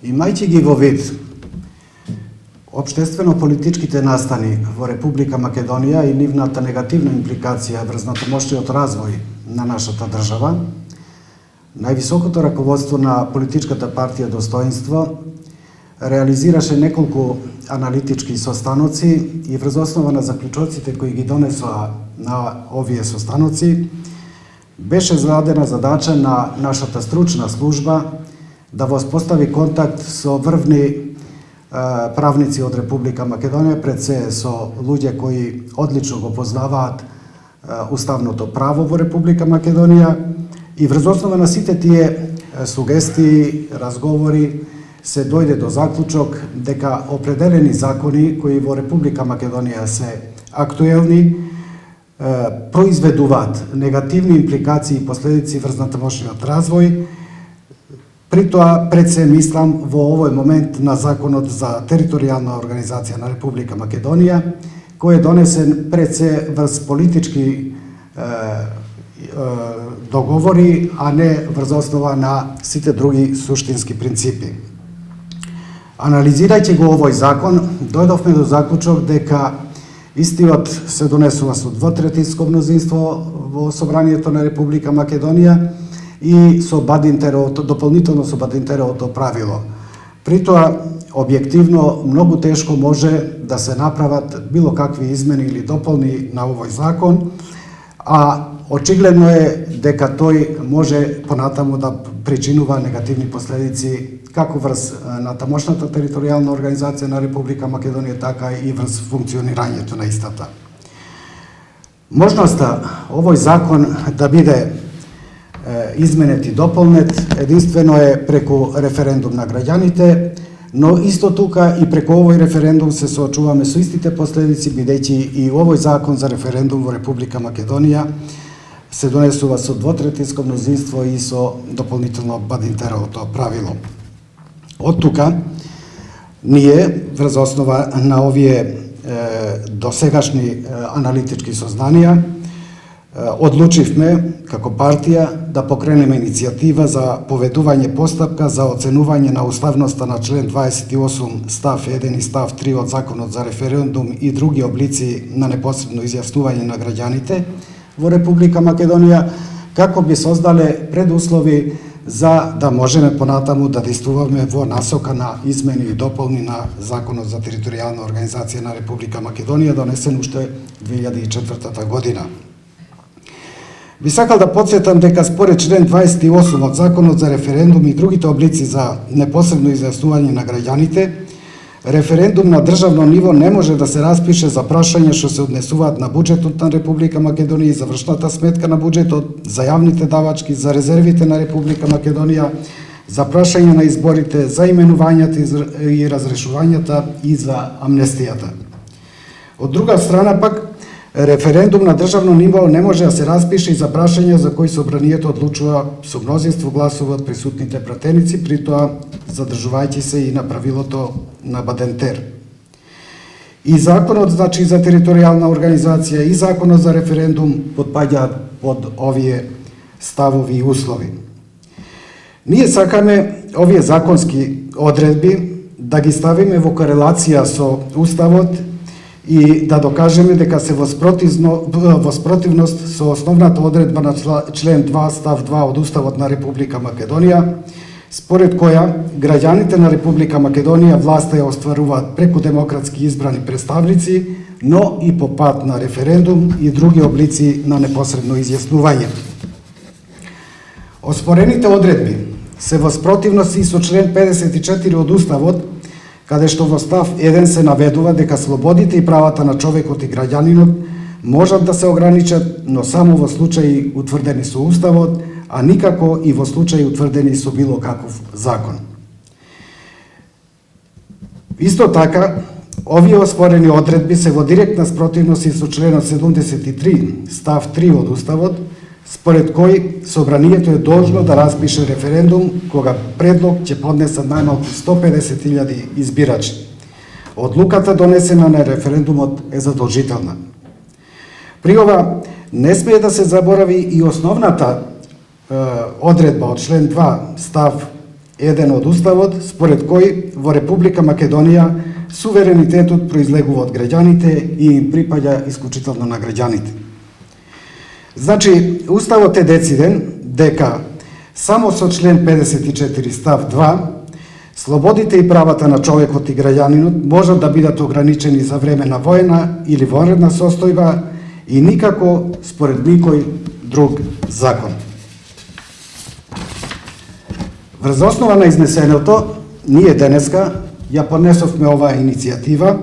Имајќи ги во вид општествено-политичките настани во Република Македонија и нивната негативна импликација врз натамошниот развој на нашата држава, највисокото раководство на политичката партија Достоинство реализираше неколку аналитички состаноци и врз основа на заклучоците кои ги донесоа на овие состаноци, беше зададена задача на нашата стручна служба да воспостави контакт со врвни правници од Република Македонија, пред се со луѓе кои одлично го познаваат уставното право во Република Македонија, и врз основа на сите тие сугестии, разговори, се дојде до заклучок дека определени закони кои во Република Македонија се актуелни произведуваат негативни импликации и последици врз натамошниот развој. При тоа пред се мислам во овој момент на Законот за територијална организација на Република Македонија, кој е донесен пред се врз политички договори, а не врз основа на сите други суштински принципи. Анализирајќи го овој закон, дојдовме до заклучок дека истиот се донесува со двотретинско мнозинство во Собранието на Република Македонија и со Бадинтеровото, дополнително со Бадинтеровото правило. При тоа, објективно, многу тешко може да се направат било какви измени или дополни на овој закон, а очигледно е дека тој може понатаму да причинува негативни последици како врз натамошната територијална организација на Република Македонија, така и врз функционирањето на истата. Можноста овој закон да биде изменет и дополнет единствено е преку референдум на граѓаните, но исто тука и преку овој референдум се соочуваме со истите последици, бидејќи и овој закон за референдум во Република Македонија се донесува со двотретинско мнозинство и со дополнително Бадинтеровото правило. Од тука, ние, врз основа на овие досегашни аналитички сознанија, одлучивме како партија да покренеме иницијатива за поведување постапка за оценување на уставноста на член 28 став 1 и став 3 од Законот за референдум и други облици на непосредно изјаснување на граѓаните во Република Македонија, како би создале предуслови за да можеме понатаму да действуваме во насока на измени и дополни на Законот за територијална организација на Република Македонија, донесен уште 2004 година. Би сакал да потсетам дека според член 28 од Законот за референдум и другите облици за непосредно изјаснување на граѓаните, референдум на државно ниво не може да се распише за прашања што се однесуваат на буџетот на Република Македонија и завршната сметка на буџетот, за јавните давачки, за резервите на Република Македонија, за прашање на изборите, за именувањата и разрешувањата и за амнестијата. Од друга страна пак, референдум на државно ниво не може да се распише и за прашања за кои собранието одлучува со мнозинство гласови од присутните пратеници, при тоа задржувајќи се и на правилото на Бадентер. И законот, значи, за територијална организација и законот за референдум потпаѓаат под овие ставови и услови. Ние сакаме овие законски одредби да ги ставиме во корелација со Уставот и да докажеме дека се во спротивност со основната одредба на член 2 став 2 од Уставот на Република Македонија, според која граѓаните на Република Македонија власта ја остваруваат преку демократски избрани представници, но и по пат на референдум и други облици на непосредно изјаснување. Оспорените одредби се во спротивност и со член 54 од Уставот, каде што во став 1 се наведува дека слободите и правата на човекот и граѓанинот можат да се ограничат, но само во случаи утврдени со Уставот, а никако и во случаи утврдени со било каков закон. Исто така, овие оспорени одредби се во директна спротивност и со членот 73 став 3 од Уставот, според кој собранието е должно да распише референдум кога предлог ќе поднесат најмалку 150.000 избирачи. Одлуката донесена на референдумот е задолжителна. При ова не смее да се заборави и основната одредба од член 2 став еден од Уставот, според кој во Република Македонија суверенитетот произлегува од граѓаните и им припаѓа исклучително на граѓаните. Значи, Уставот е дециден дека само со член 54 став 2 слободите и правата на човекот и граѓанинот можат да бидат ограничени за време на воена или вонредна состојба и никако според никој друг закон. Врз основа на изнесеното, ние денеска ја поднесовме оваа иницијатива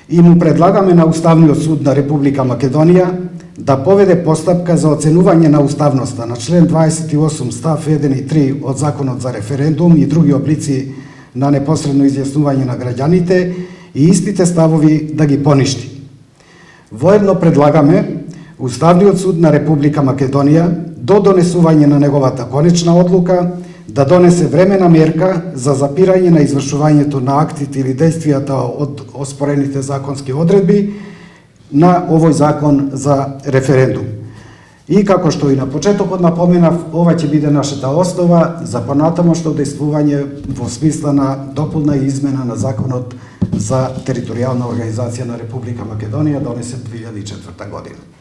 и му предлагаме на Уставниот суд на Република Македонија да поведе постапка за оценување на уставноста на член 28 став 1 и 3 од Законот за референдум и други облици на непосредно изјаснување на граѓаните и истите ставови да ги поништи. Воедно предлагаме Уставниот суд на Република Македонија до донесување на неговата конечна одлука да донесе времена мерка за запирање на извршувањето на актите или действијата од оспорените законски одредби на овој закон за референдум. И како што и на почетокот напоменав, ова ќе биде нашата основа за понатамошно действување во смисла на дополна и измена на законот за територијална организација на Република Македонија, донесен 2004 година.